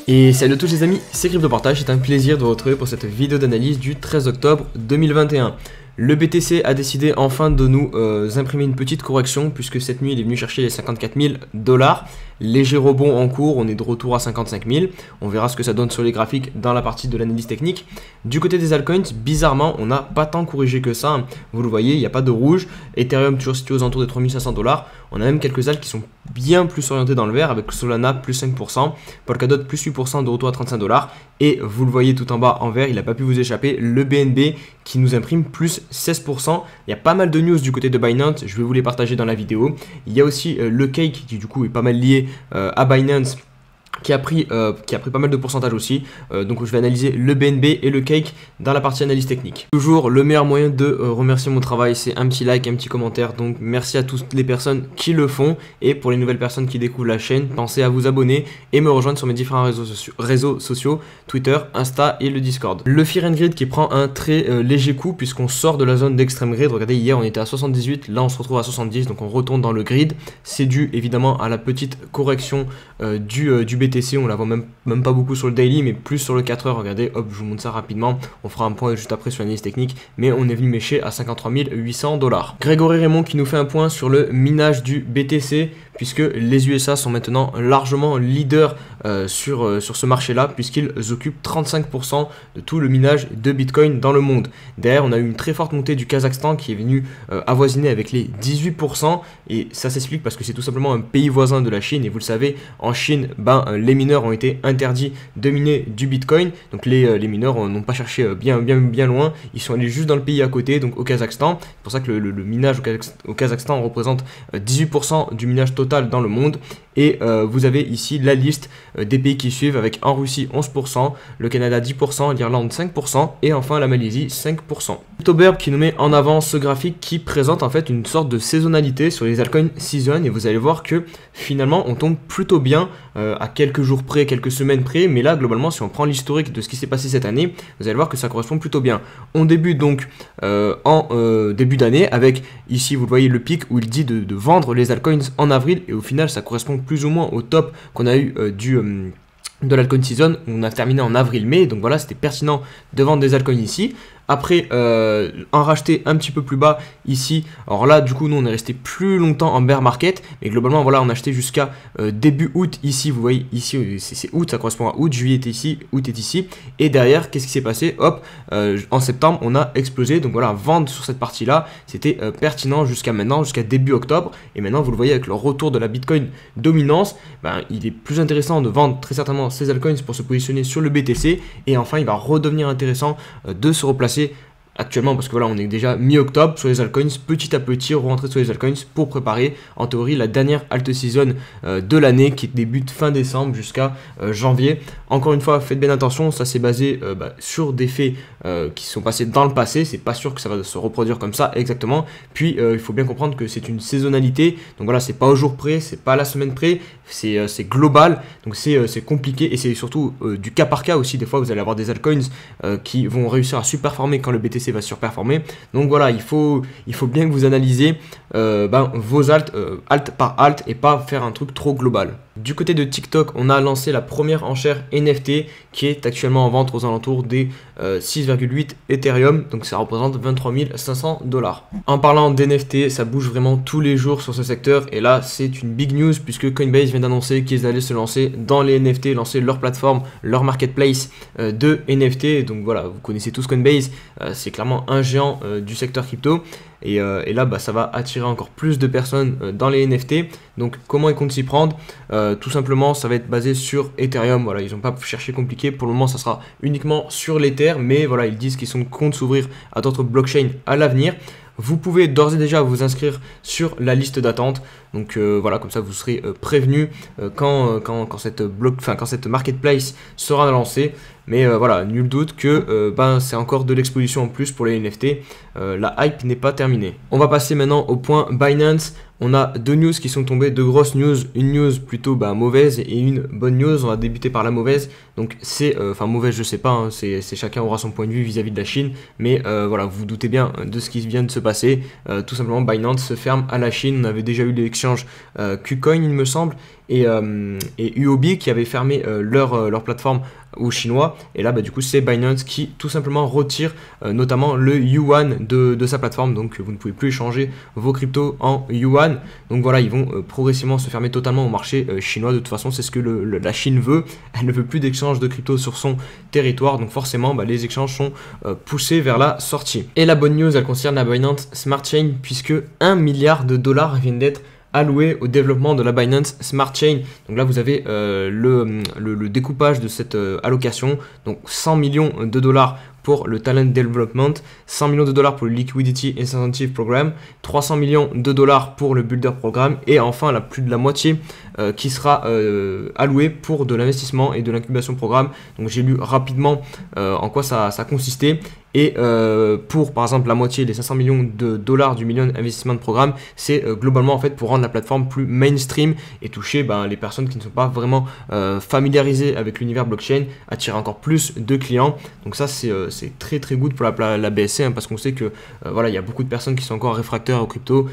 Et salut à tous les amis, c'est CryptoPartage, c'est un plaisir de vous retrouver pour cette vidéo d'analyse du 13 octobre 2021. Le BTC a décidé enfin de nous imprimer une petite correction puisque cette nuit il est venu chercher les 54 000 $. Léger rebond en cours, on est de retour à 55 000. On verra ce que ça donne sur les graphiques dans la partie de l'analyse technique. Du côté des altcoins, bizarrement, on n'a pas tant corrigé que ça. Vous le voyez, il n'y a pas de rouge. Ethereum toujours situé aux alentours des 3500 $. On a même quelques altcoins qui sont bien plus orientés dans le vert avec Solana plus 5%, Polkadot plus 8% de retour à 35 $. Et vous le voyez tout en bas en vert, il n'a pas pu vous échapper, le BNB qui nous imprime plus 16%. Il y a pas mal de news du côté de Binance, je vais vous les partager dans la vidéo. Il y a aussi le Cake qui du coup est pas mal lié à Binance, qui a pris pas mal de pourcentage aussi. Donc je vais analyser le BNB et le Cake dans la partie analyse technique. Toujours le meilleur moyen de remercier mon travail, c'est un petit like, un petit commentaire. Donc merci à toutes les personnes qui le font. Et pour les nouvelles personnes qui découvrent la chaîne, pensez à vous abonner et me rejoindre sur mes différents réseaux sociaux, Twitter, Insta et le Discord. Le Fear and Greed qui prend un très léger coup puisqu'on sort de la zone d'extrême grid. Regardez, hier on était à 78, là on se retrouve à 70, donc on retourne dans le grid. C'est dû évidemment à la petite correction du BTC, on la voit même pas beaucoup sur le daily, mais plus sur le 4 heures. Regardez, hop, je vous montre ça rapidement. On fera un point juste après sur l'analyse technique, mais on est venu mécher à 53 800 $. Grégory Raymond qui nous fait un point sur le minage du BTC, puisque les USA sont maintenant largement leaders sur ce marché-là, puisqu'ils occupent 35% de tout le minage de Bitcoin dans le monde. Derrière, on a eu une très forte montée du Kazakhstan qui est venu avoisiner avec les 18%, et ça s'explique parce que c'est tout simplement un pays voisin de la Chine, et vous le savez, en Chine, les mineurs ont été interdits de miner du Bitcoin, donc les mineurs n'ont pas cherché bien loin, ils sont allés juste dans le pays à côté, donc au Kazakhstan. C'est pour ça que le minage au Kazakhstan représente 18% du minage total dans le monde. Et vous avez ici la liste des pays qui suivent avec en Russie 11%, le Canada 10%, l'Irlande 5% et enfin la Malaisie 5%. Octoberb qui nous met en avant ce graphique qui présente en fait une sorte de saisonnalité sur les altcoins season, et vous allez voir que finalement on tombe plutôt bien à quelques jours près, quelques semaines près, mais là globalement si on prend l'historique de ce qui s'est passé cette année, vous allez voir que ça correspond plutôt bien. On débute donc en début d'année avec ici vous voyez le pic où il dit de vendre les altcoins en avril, et au final ça correspond plus ou moins au top qu'on a eu de l'altcoin season. On a terminé en avril-mai, donc voilà, c'était pertinent de vendre des altcoins ici. Après, en racheter un petit peu plus bas ici. Alors là, du coup, nous, on est resté plus longtemps en bear market. Mais globalement, voilà, on a acheté jusqu'à début août ici. Vous voyez, ici, c'est août, ça correspond à août. Juillet est ici, août est ici. Et derrière, qu'est-ce qui s'est passé? Hop, en septembre, on a explosé. Donc voilà, vendre sur cette partie-là, c'était pertinent jusqu'à maintenant, jusqu'à début octobre. Et maintenant, vous le voyez avec le retour de la Bitcoin dominance, il est plus intéressant de vendre très certainement ces altcoins pour se positionner sur le BTC. Et enfin, il va redevenir intéressant de se replacer actuellement, parce que voilà, on est déjà mi-octobre sur les altcoins, petit à petit rentrer sur les altcoins pour préparer en théorie la dernière alt season de l'année qui débute fin décembre jusqu'à janvier. Encore une fois, faites bien attention, ça c'est basé sur des faits qui sont passés dans le passé, c'est pas sûr que ça va se reproduire comme ça exactement. Puis il faut bien comprendre que c'est une saisonnalité, donc voilà, c'est pas au jour près, c'est pas à la semaine près, c'est global, donc c'est compliqué, et c'est surtout du cas par cas aussi. Des fois vous allez avoir des altcoins qui vont réussir à surperformer quand le BTC va surperformer. Donc voilà, il faut bien que vous analysez vos alt par alt et pas faire un truc trop global. Du côté de TikTok, on a lancé la première enchère NFT qui est actuellement en vente aux alentours des 6,8 Ethereum, donc ça représente 23 500 $. En parlant d'NFT, ça bouge vraiment tous les jours sur ce secteur, et là c'est une big news puisque Coinbase vient d'annoncer qu'ils allaient se lancer dans les NFT, lancer leur plateforme, leur marketplace de NFT. Donc voilà, vous connaissez tous Coinbase, c'est clairement un géant du secteur crypto. Et là, ça va attirer encore plus de personnes dans les NFT. Donc, comment ils comptent s'y prendre? Tout simplement, ça va être basé sur Ethereum. Voilà, ils n'ont pas cherché compliqué. Pour le moment, ça sera uniquement sur l'Ether. Mais voilà, ils disent qu'ils comptent s'ouvrir à d'autres blockchains à l'avenir. Vous pouvez d'ores et déjà vous inscrire sur la liste d'attente. Donc voilà, comme ça vous serez prévenu quand cette marketplace sera lancée. Mais voilà, nul doute que c'est encore de l'exposition en plus pour les NFT. La hype n'est pas terminée. On va passer maintenant au point Binance. On a deux news qui sont tombées, deux grosses news, une news plutôt mauvaise et une bonne news. On va débuter par la mauvaise. Donc c'est, mauvaise je sais pas, hein, c'est chacun aura son point de vue vis-à-vis de la Chine. Mais voilà, vous vous doutez bien de ce qui vient de se passer. Tout simplement Binance se ferme à la Chine. On avait déjà eu l'échange KuCoin il me semble. et UOB qui avaient fermé leur plateforme aux Chinois. Et là, du coup, c'est Binance qui tout simplement retire notamment le yuan de sa plateforme. Donc, vous ne pouvez plus échanger vos cryptos en yuan. Donc voilà, ils vont progressivement se fermer totalement au marché chinois. De toute façon, c'est ce que la Chine veut. Elle ne veut plus d'échange de cryptos sur son territoire. Donc forcément, les échanges sont poussés vers la sortie. Et la bonne news, elle concerne la Binance Smart Chain, puisque 1 milliard de dollars viennent d'être alloué au développement de la Binance Smart Chain. Donc là, vous avez le découpage de cette allocation. Donc 100 millions de dollars pour le Talent Development, 100 millions de dollars pour le Liquidity Incentive Program, 300 millions de dollars pour le Builder Program et enfin plus de la moitié qui sera allouée pour de l'investissement et de l'incubation programme. Donc j'ai lu rapidement en quoi ça consistait. Et pour par exemple la moitié des 500 millions de dollars du Million Investment Programme, c'est globalement en fait pour rendre la plateforme plus mainstream et toucher les personnes qui ne sont pas vraiment familiarisées avec l'univers blockchain, attirer encore plus de clients. Donc ça c'est très très good pour la BSC parce qu'on sait que il y a beaucoup de personnes qui sont encore réfractaires aux crypto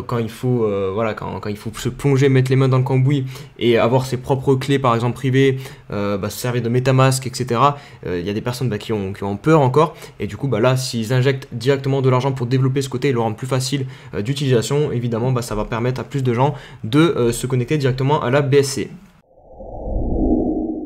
quand il faut quand il faut se plonger, mettre les mains dans le cambouis et avoir ses propres clés par exemple privées, se servir de MetaMask, etc. Il y a des personnes qui ont peur encore. Et du coup, là, s'ils injectent directement de l'argent pour développer ce côté et le rendre plus facile d'utilisation, évidemment, ça va permettre à plus de gens de se connecter directement à la BSC.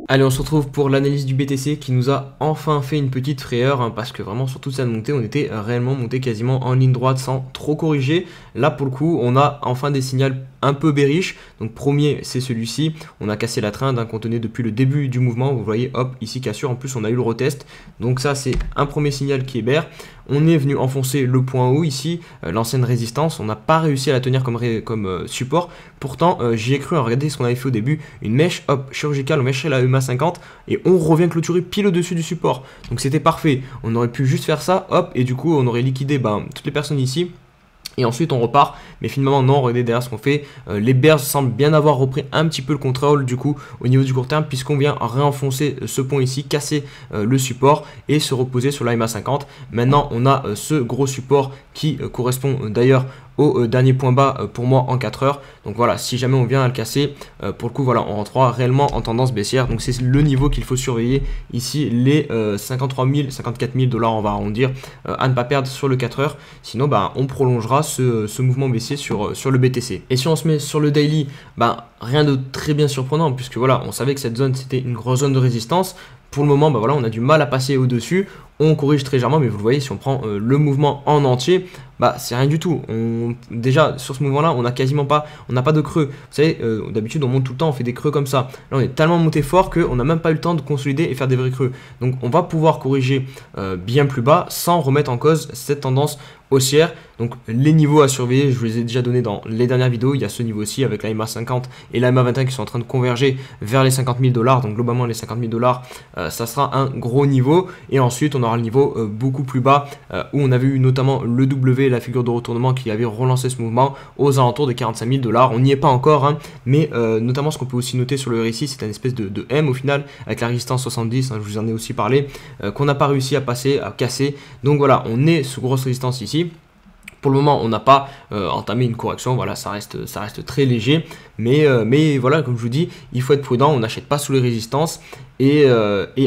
Allez, on se retrouve pour l'analyse du BTC qui nous a enfin fait une petite frayeur parce que vraiment sur toute cette montée, on était réellement monté quasiment en ligne droite sans trop corriger. Là, pour le coup, on a enfin des signaux un peu bearish. Donc premier, c'est celui-ci. On a cassé la trend qu'on tenait depuis le début du mouvement. Vous voyez, hop, ici cassure. En plus, on a eu le retest. Donc ça, c'est un premier signal qui est bear. On est venu enfoncer le point haut ici, l'ancienne résistance. On n'a pas réussi à la tenir comme support. Pourtant, j'y ai cru. Regardez ce qu'on avait fait au début. Une mèche, hop, chirurgicale, on mècherait la EMA 50 et on revient clôturer pile au-dessus du support. Donc c'était parfait. On aurait pu juste faire ça, hop, et du coup, on aurait liquidé toutes les personnes ici. Et ensuite on repart, mais finalement non, regardez derrière ce qu'on fait, les bears semblent bien avoir repris un petit peu le contrôle du coup au niveau du court terme puisqu'on vient réenfoncer ce pont ici, casser le support et se reposer sur la EMA 50. Maintenant on a ce gros support qui correspond d'ailleurs au dernier point bas pour moi en 4 heures. Donc voilà, si jamais on vient à le casser, pour le coup voilà, on rentrera réellement en tendance baissière. Donc c'est le niveau qu'il faut surveiller ici, les 53 000, 54 000 dollars, on va arrondir, à ne pas perdre sur le 4 heures. Sinon on prolongera ce mouvement baissier sur le BTC. Et si on se met sur le daily, rien de très bien surprenant puisque voilà, on savait que cette zone c'était une grosse zone de résistance. Pour le moment, on a du mal à passer au-dessus. On corrige très légèrement, mais vous le voyez, si on prend le mouvement en entier, c'est rien du tout. Déjà, sur ce mouvement-là, on n'a pas de creux. Vous savez, d'habitude, on monte tout le temps, on fait des creux comme ça. Là, on est tellement monté fort qu'on n'a même pas eu le temps de consolider et faire des vrais creux. Donc, on va pouvoir corriger bien plus bas sans remettre en cause cette tendance haussière. Donc, les niveaux à surveiller, je vous les ai déjà donnés dans les dernières vidéos. Il y a ce niveau-ci avec la EMA 50 et la EMA 21 qui sont en train de converger vers les 50 000 dollars. Donc, globalement, les 50 000 dollars, ça sera un gros niveau. Et ensuite, on aura le niveau beaucoup plus bas où on avait eu notamment le W, la figure de retournement qui avait relancé ce mouvement aux alentours de 45 000 dollars. On n'y est pas encore, mais notamment ce qu'on peut aussi noter sur le RSI, c'est une espèce de M au final avec la résistance 70, je vous en ai aussi parlé, qu'on n'a pas réussi à passer, à casser. Donc voilà, on est sous grosse résistance ici. Pour le moment, on n'a pas entamé une correction, voilà, ça reste très léger, mais voilà, comme je vous dis, il faut être prudent, on n'achète pas sous les résistances et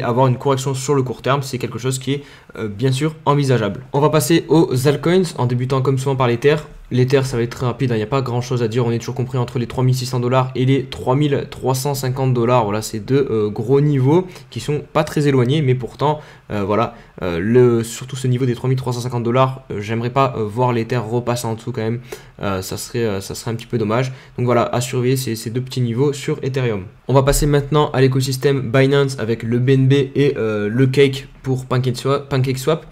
avoir une correction sur le court terme, c'est quelque chose qui est bien sûr envisageable. On va passer aux altcoins en débutant comme souvent par l'Ether. L'Ether, ça va être très rapide, il n'y a pas grand chose à dire, on est toujours compris entre les 3600 dollars et les 3350 dollars. Voilà, c'est deux gros niveaux qui sont pas très éloignés, mais pourtant, surtout ce niveau des 3350 dollars, j'aimerais pas voir l'Ether repasser en dessous quand même, ça serait un petit peu dommage. Donc voilà, à surveiller ces deux petits niveaux sur Ethereum. On va passer maintenant à l'écosystème Binance avec le BNB et le Cake pour PancakeSwap.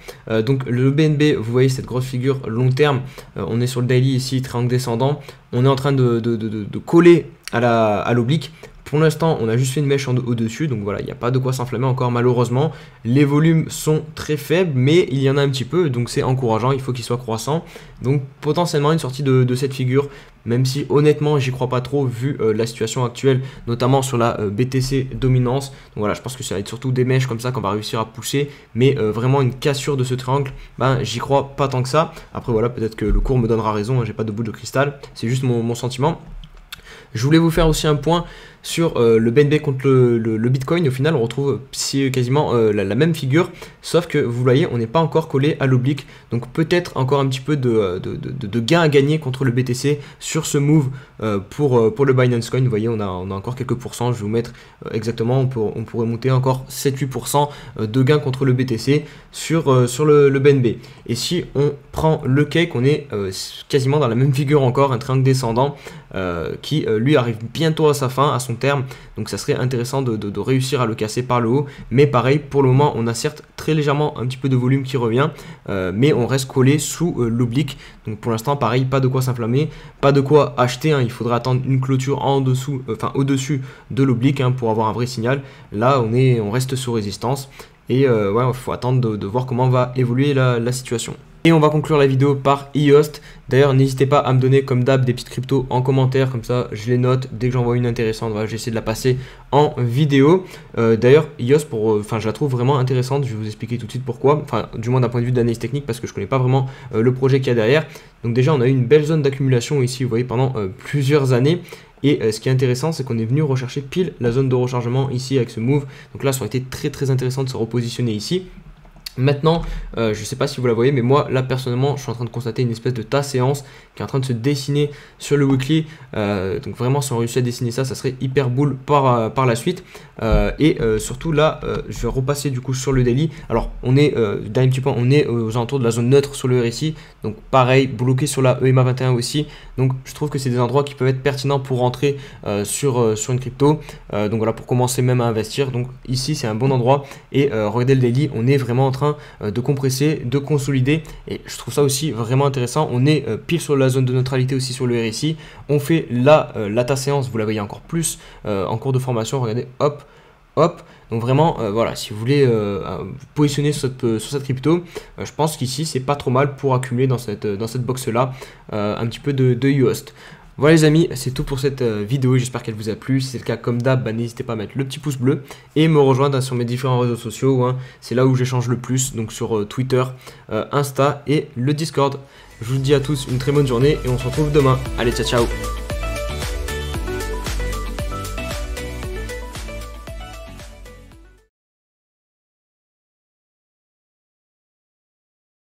Donc le BNB, vous voyez cette grosse figure long terme, on est sur le daily ici, triangle descendant, on est en train de coller à l'oblique. Pour l'instant, on a juste fait une mèche au-dessus, donc voilà, il n'y a pas de quoi s'enflammer encore malheureusement. Les volumes sont très faibles, mais il y en a un petit peu, donc c'est encourageant, il faut qu'il soit croissant. Donc potentiellement une sortie de cette figure, même si honnêtement, j'y crois pas trop vu la situation actuelle, notamment sur la BTC dominance. Donc voilà, je pense que ça va être surtout des mèches comme ça qu'on va réussir à pousser, mais vraiment une cassure de ce triangle, j'y crois pas tant que ça. Après voilà, peut-être que le cours me donnera raison, j'ai pas de boule de cristal, c'est juste mon sentiment. Je voulais vous faire aussi un point sur le BNB contre le Bitcoin. Au final, on retrouve quasiment la même figure, sauf que vous voyez, on n'est pas encore collé à l'oblique. Donc peut-être encore un petit peu de gain à gagner contre le BTC sur ce move pour le Binance Coin. Vous voyez, on a encore quelques pourcents. Je vais vous mettre exactement, on pourrait monter encore 7-8% de gain contre le BTC sur le BNB. Et si on prend le cake, on est quasiment dans la même figure encore, un triangle descendant qui lui arrive bientôt à sa fin, à son terme. Donc ça serait intéressant de réussir à le casser par le haut. Mais pareil, pour le moment, on a certes très légèrement un petit peu de volume qui revient, mais on reste collé sous l'oblique. Donc pour l'instant, pareil, pas de quoi s'inflammer, pas de quoi acheter, hein. Il faudra attendre une clôture en dessous, au-dessus de l'oblique, hein, pour avoir un vrai signal. Là, on reste sous résistance. Et ouais, il faut attendre de voir comment va évoluer la situation. Et on va conclure la vidéo par EOST. D'ailleurs, n'hésitez pas à me donner comme d'hab des petites cryptos en commentaire, comme ça je les note. Dès que j'en vois une intéressante, voilà, j'essaie de la passer en vidéo. D'ailleurs, EOST, je la trouve vraiment intéressante. Je vais vous expliquer tout de suite pourquoi. Enfin, du moins d'un point de vue d'analyse technique, parce que je ne connais pas vraiment le projet qu'il y a derrière. Donc déjà, on a eu une belle zone d'accumulation ici, vous voyez, pendant plusieurs années. Et ce qui est intéressant, c'est qu'on est venu rechercher pile la zone de rechargement ici avec ce move. Donc là, ça aurait été très très intéressant de se repositionner ici. Maintenant, je ne sais pas si vous la voyez, mais moi là personnellement je suis en train de constater une espèce de tas séance qui est en train de se dessiner sur le weekly. Donc vraiment, si on réussit à dessiner ça, ça serait hyper bull par la suite. Surtout là, je vais repasser du coup sur le daily. Alors on est dernier petit point, on est aux alentours de la zone neutre sur le RSI. Donc pareil, bloqué sur la EMA 21 aussi. Donc je trouve que c'est des endroits qui peuvent être pertinents pour rentrer sur une crypto. Donc voilà, pour commencer même à investir. Donc ici c'est un bon endroit. Et regardez le daily, on est vraiment en train de compresser, de consolider, et je trouve ça aussi vraiment intéressant. On est pile sur la zone de neutralité aussi sur le RSI. On fait la séance, vous la voyez encore plus en cours de formation. Regardez, hop hop. Donc vraiment, voilà, si vous voulez vous positionner sur cette crypto, je pense qu'ici c'est pas trop mal pour accumuler dans cette box là un petit peu de EOST. Voilà les amis, c'est tout pour cette vidéo, j'espère qu'elle vous a plu. Si c'est le cas, comme d'hab, n'hésitez pas à mettre le petit pouce bleu et me rejoindre sur mes différents réseaux sociaux, hein. C'est là où j'échange le plus, donc sur Twitter, Insta et le Discord. Je vous dis à tous une très bonne journée et on se retrouve demain. Allez, ciao ciao.